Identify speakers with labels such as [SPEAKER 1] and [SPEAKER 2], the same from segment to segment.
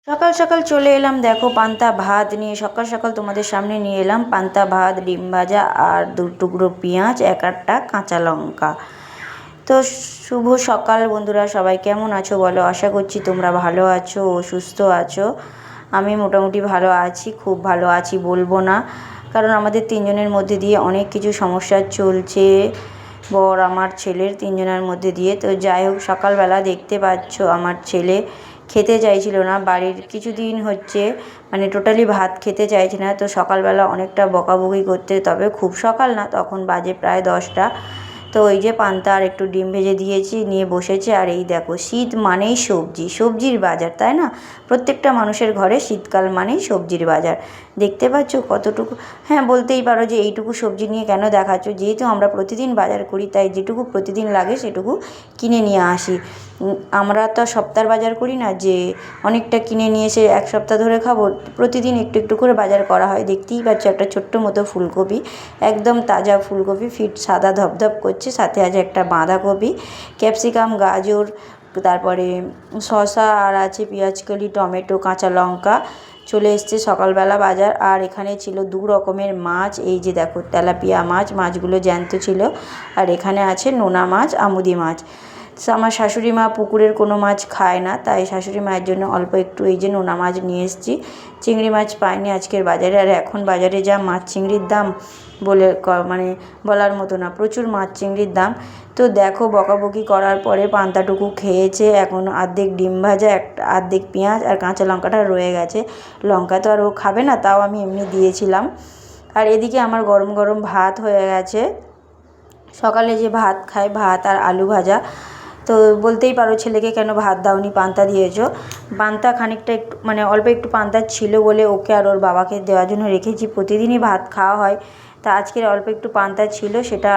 [SPEAKER 1] সকাল সকাল চলে এলাম, দেখো পান্তা ভাত নিয়ে। সকাল সকাল তোমাদের সামনে নিয়ে এলাম পান্তা ভাত, ডিম ভাজা আর দু টুকরো পেঁয়াজ, এক আধটা কাঁচা লঙ্কা। তো শুভ সকাল বন্ধুরা, সবাই কেমন আছো বলো? আশা করছি তোমরা ভালো আছো ও সুস্থ আছো। আমি মোটামুটি ভালো আছি, খুব ভালো আছি বলবো না, কারণ আমাদের তিনজনের মধ্যে দিয়ে অনেক কিছু সমস্যা চলছে, বর আমার ছেলের তিনজনের মধ্যে দিয়ে। তো যাই হোক, সকালবেলা দেখতে পাচ্ছ আমার ছেলে খেতে চাইছিল না, বাড়ির কিছুদিন হচ্ছে মানে টোটালি ভাত খেতে চাইছে না। তো সকালবেলা অনেকটা বকাবকি করতে, তবে খুব সকাল না, তখন বাজে প্রায় 10টা। তো ওই যে পান্তা আর একটু ডিম ভেজে দিয়েছি, নিয়ে বসেছে। আর এই দেখো, শীত মানেই সবজি, সবজির বাজার, তাই না? প্রত্যেকটা মানুষের ঘরে শীতকাল মানেই সবজির বাজার। দেখতে পাচ্ছ কতটুকু, হ্যাঁ বলতেই পারো যে এইটুকু সবজি নিয়ে কেন দেখাচ্ছ, যেহেতু আমরা প্রতিদিন বাজার করি তাই যেটুকু প্রতিদিন লাগে সেটুকু কিনে নিয়ে আসি। আমরা তো সপ্তাহের বাজার করি না যে অনেকটা কিনে নিয়ে এসে এক সপ্তাহ ধরে খাবো। প্রতিদিন একটু একটু করে বাজার করা হয়। দেখতেই পাচ্ছ একটা ছোট্ট মতো ফুলকপি, একদম তাজা ফুলকপি, ফিট সাদা ধপধপ করছে, সাথে আছে একটা বাঁধাকপি, ক্যাপসিকাম, গাজর, তারপরে শসা, আর আছে পেঁয়াজকলি, টমেটো, কাঁচা লঙ্কা। চলে এসছে সকালবেলা বাজার। আর এখানে ছিল 2 রকমের মাছ, এই যে দেখো তেলাপিয়া মাছ, মাছগুলো জ্যান্ত ছিল। আর এখানে আছে নোনা মাছ, আমুদি মাছ। আমার শাশুড়ি মা পুকুরের কোনো মাছ খায় না, তাই শাশুড়ি মায়ের জন্য অল্প একটু এই যে নোনা মাছ নিয়ে এসেছি। চিংড়ি মাছ পাইনি আজকের বাজারে, আর এখন বাজারে যা মাছ চিংড়ির দাম বলে মানে বলার মতো না, প্রচুর মাছ চিংড়ির দাম। তো দেখো, বকাবকি করার পরে পান্তাটুকু খেয়েছে। এখন অর্ধেক ডিম ভাজা, একটা অর্ধেক পেঁয়াজ আর কাঁচা লঙ্কাটা রয়ে গেছে। লঙ্কা তো আর ও খাবে না, তাও আমি এমনি দিয়েছিলাম। আর এদিকে আমার গরম গরম ভাত হয়ে গেছে। সকালে যে ভাত খায়, ভাত আর আলু ভাজা। তো বলতেই পারো ছেলেকে কেন ভাত দাওনি, পান্তা দিয়েছো। পান্তা খানিকটা একটু মানে অল্প একটু পান্তা ছিল বলে ওকে আর ওর বাবাকে দেওয়ার জন্য রেখেছি। প্রতিদিনই ভাত খাওয়া হয়, তা আজকের অল্প একটু পান্তা ছিল, সেটা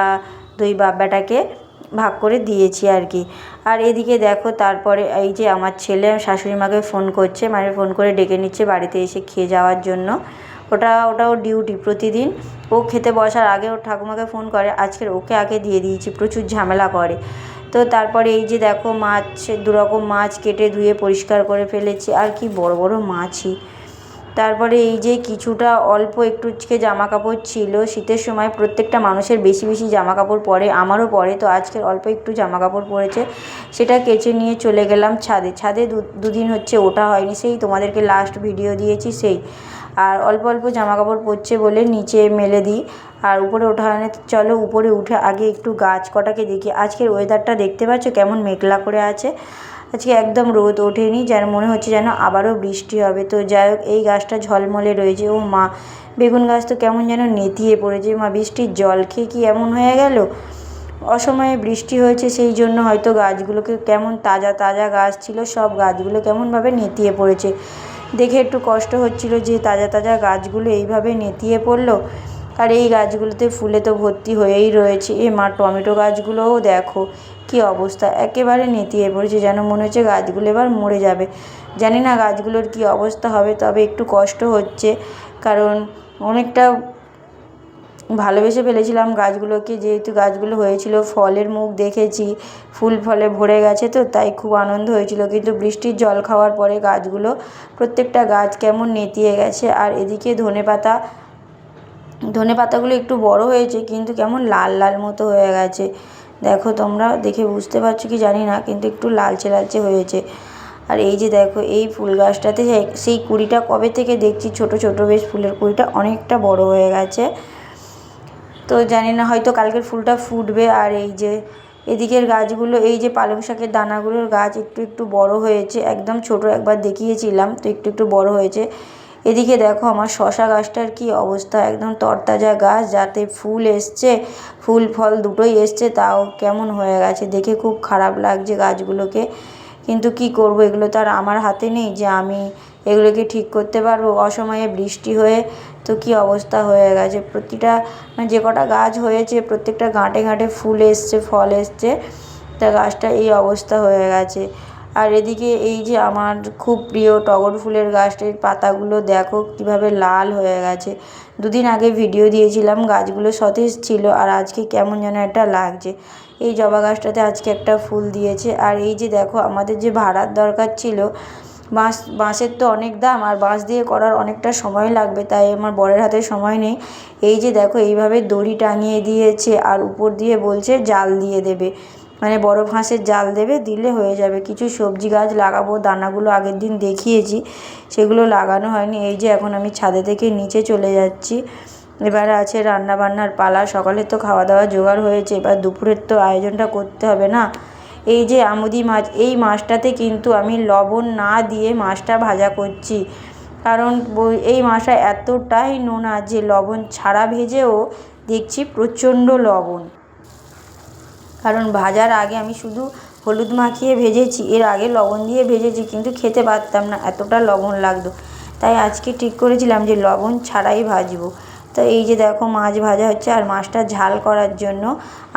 [SPEAKER 1] দুই বাপ বেটাকে ভাগ করে দিয়েছি আর কি। আর এদিকে দেখো, তারপরে এই যে আমার ছেলে শাশুড়ি মাকে ফোন করছে, মানে ফোন করে ডেকে নিচ্ছে বাড়িতে এসে খেয়ে যাওয়ার জন্য। ওটাও ডিউটি প্রতিদিন। ও খেতে বসার আগে ওর ঠাকুমাকে ফোন করে, আজকের ওকে আগে দিয়ে দিয়েছি, প্রচুর ঝামেলা করে। তো তারপরে এই যে দেখো, মাছ 2 রকম মাছ কেটে ধুয়ে পরিষ্কার করে ফেলেছি, আর কি বড় বড় মাছই। তারপরে এই যে কিছুটা অল্প একটু জামা কাপড় ছিল, শীতের সময় প্রত্যেকটা মানুষের বেশি বেশি জামা কাপড় পরে, আমারও পরে। তো আজকের অল্প একটু জামা কাপড় পরেছে, সেটা কেচে নিয়ে চলে গেলাম ছাদে। ছাদে দুদিন হচ্ছে ওঠা হয়নি, সেই তোমাদেরকে লাস্ট ভিডিও দিয়েছি সেই। আর অল্প অল্প জামা কাপড় পরছে বলে নিচে মেলে দিই, আর উপরে ওঠা হয় না। চলো উপরে উঠে আগে একটু গাছ কটাকে দেখি। আজকের ওয়েদারটা দেখতে পাচ্ছ কেমন মেঘলা করে আছে। আজকে একদম রোদ ওঠেনি, যেন মনে হচ্ছে যেন আবারও বৃষ্টি হবে। তো যাই হোক, এই গাছটা ঝলমলে রয়েছে। ও মা, বেগুন গাছ তো কেমন যেন নেতিয়ে পড়েছে। মা, বৃষ্টির জল খেয়ে কি এমন হয়ে গেল? অসময়ে বৃষ্টি হয়েছে, সেই জন্য হয়তো গাছগুলোকে কেমন, তাজা তাজা গাছ ছিল, সব গাছগুলো কেমনভাবে নেতিয়ে পড়েছে। দেখে একটু কষ্ট হচ্ছিল যে তাজা তাজা গাছগুলো এইভাবে নেতিয়ে পড়লো। আর এই গাছগুলোতে ফুলে তো ভর্তি হয়েই রয়েছে। মা, টমেটো গাছগুলোও দেখো কী অবস্থা, একেবারে নেতিয়ে পড়েছে, যেন মনে হচ্ছে গাছগুলো এবার মরে যাবে। জানি না গাছগুলোর কী অবস্থা হবে, তবে একটু কষ্ট হচ্ছে, কারণ অনেকটা ভালোবেসে ফেলেছিলাম গাছগুলোকে। যেহেতু গাছগুলো হয়েছিল, ফলের মুখ দেখেছি, ফুল ফলে ভরে গেছে, তো তাই খুব আনন্দ হয়েছিল। কিন্তু বৃষ্টির জল খাওয়ার পরে গাছগুলো, প্রত্যেকটা গাছ কেমন নেতিয়ে গেছে। আর এদিকে ধনে পাতাগুলো একটু বড় হয়েছে, কিন্তু কেমন লাল লাল মতো হয়ে গেছে। দেখো, তোমরা দেখে বুঝতে পারছো কি জানি না, কিন্তু একটু লালচে লালচে হয়েছে। আর এই যে দেখো, এই ফুল গাছটাতে সেই কুঁড়িটা কবে থেকে দেখছি ছোট ছোট, বেশ ফুলের কুঁড়িটা অনেকটা বড় হয়ে গেছে। তো জানি না, হয়তো কালকের ফুলটা ফুটবে। আর এই যে এদিকের গাছগুলো, এই যে পালং শাকের দানাগুলোর গাছ একটু একটু বড় হয়েছে, একদম ছোট একবার দেখিয়েছিলাম, তো একটু একটু বড় হয়েছে। এদিকে দেখো আমার শশা গাছটার কি অবস্থা, একদম তরতাজা গাছ, যাতে ফুল এসছে, ফুল ফল দুটোই এসছে, তাও কেমন হয়ে গেছে। দেখে খুব খারাপ লাগছে গাছগুলোকে, কিন্তু কি করব, এগুলো তো আর আমার হাতে নেই যে আমি এগুলোকে ঠিক করতে পারবো। অসময়ে বৃষ্টি হয়ে তো কি অবস্থা হয়ে গেছে। প্রতিটা মানে যে কটা গাছ হয়েছে, প্রত্যেকটা গাঁটে গাঁটে ফুল এসছে, ফল এসছে, তা গাছটা এই অবস্থা হয়ে গেছে। আর এদিকে এই যে আমার খুব প্রিয় টগর ফুলের গাছটির পাতাগুলো দেখো কীভাবে লাল হয়ে গেছে। 2 দিন আগে ভিডিও দিয়েছিলাম, গাছগুলো সতেজ ছিল, আর আজকে কেমন যেন একটা লাগছে। এই জবা গাছটাতে আজকে একটা ফুল দিয়েছে। আর এই যে দেখো, আমাদের যে ভাড়ার দরকার ছিল, বাঁশের তো অনেক দাম, আর বাঁশ দিয়ে করার অনেকটা সময় লাগবে, তাই আমার বরের হাতে সময় নেই। এই যে দেখো এইভাবে দড়ি টাঙিয়ে দিয়েছে, আর উপর দিয়ে বলছে জাল দিয়ে দেবে, মানে বড় ফাঁসের জাল দেবে, দিলে হয়ে যাবে। কিছু সবজি গাছ লাগাবো, দানাগুলো আগের দিন দেখিয়েছি, সেগুলো লাগানো হয়নি। এই যে এখন আমি ছাদে থেকে নিচে চলে যাচ্ছি। এবারে আছে রান্না বান্নার পালা। সকালে তো খাওয়া দাওয়া জোগাড় হয়েছে, এবার দুপুরের তো আয়োজনটা করতে হবে না। এই যে আমুদি মাছ, এই মাছটাতে কিন্তু আমি লবণ না দিয়ে মাছটা ভাজা করছি, কারণ এই মাছটা এতটাই নোনা যে লবণ ছাড়া ভেজেও দেখছি প্রচণ্ড লবণ। কারণ ভাজার আগে আমি শুধু হলুদ মাখিয়ে ভেজেছি, এর আগে লবণ দিয়ে ভেজেছি, কিন্তু খেতে পারতাম না, এতটা লবণ লাগতো। তাই আজকে ঠিক করেছিলাম যে লবণ ছাড়াই ভাজবো। তো এই যে দেখো মাছ ভাজা হচ্ছে, আর মাছটা ঝাল করার জন্য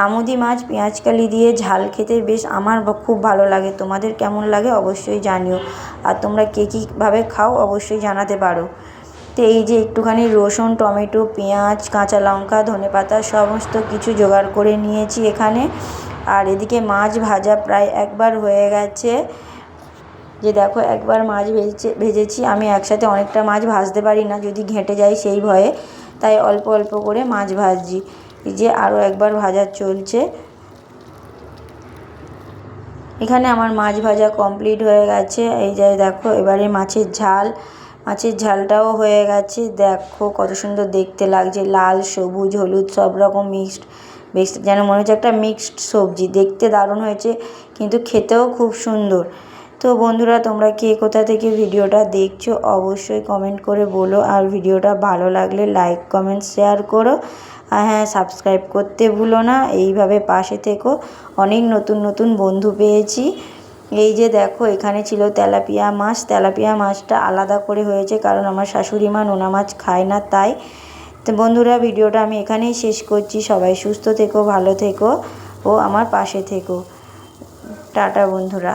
[SPEAKER 1] আমুদি মাছ পেঁয়াজকালি দিয়ে ঝাল খেতে বেশ আমার খুব ভালো লাগে। তোমাদের কেমন লাগে অবশ্যই জানিও, আর তোমরা কে কীভাবে খাও অবশ্যই জানাতে পারো। তো এই যে একটুখানি রসুন, টমেটো, পেঁয়াজ, কাঁচা লঙ্কা, ধনেপাতা সমস্ত কিছু জোগাড় করে নিয়েছি এখানে। আর এদিকে মাছ ভাজা প্রায় একবার হয়ে গেছে। যে দেখো একবার মাছ ভেজেছি। আমি একসাথে অনেকটা মাছ ভাজতে পারি না, যদি ঘেঁটে যায় সেই ভয়ে, তাই অল্প অল্প করে মাছ ভাজছি। এই যে আরও একবার ভাজা চলছে। এখানে আমার মাছ ভাজা কমপ্লিট হয়ে গেছে। এই যে দেখো এবারে মাছের ঝালটাও হয়ে গেছে। দেখো কত সুন্দর দেখতে লাগছে, লাল, সবুজ, হলুদ সব রকম মিক্সড, বেশ যেন মনে হচ্ছে একটা মিক্সড সবজি। দেখতে দারুণ হয়েছে, কিন্তু খেতেও খুব সুন্দর। তো বন্ধুরা, তোমরা কে কোথা থেকে ভিডিওটা দেখছো অবশ্যই কমেন্ট করে বলো, আর ভিডিওটা ভালো লাগলে লাইক, কমেন্ট, শেয়ার করো। আর হ্যাঁ, সাবস্ক্রাইব করতে ভুলো না। এইভাবে পাশে থেকো, অনেক নতুন নতুন বন্ধু পেয়েছি। এই যে দেখো এখানে ছিল তেলাপিয়া মাছ। তেলাপিয়া মাছটা আলাদা করে হয়েছে, কারণ আমার শাশুড়ি মা নোনা মাছ খায় না, তাই। তো বন্ধুরা, ভিডিওটা আমি এখানেই শেষ করছি। সবাই সুস্থ থেকো, ভালো থেকো ও আমার পাশে থেকো। টাটা বন্ধুরা।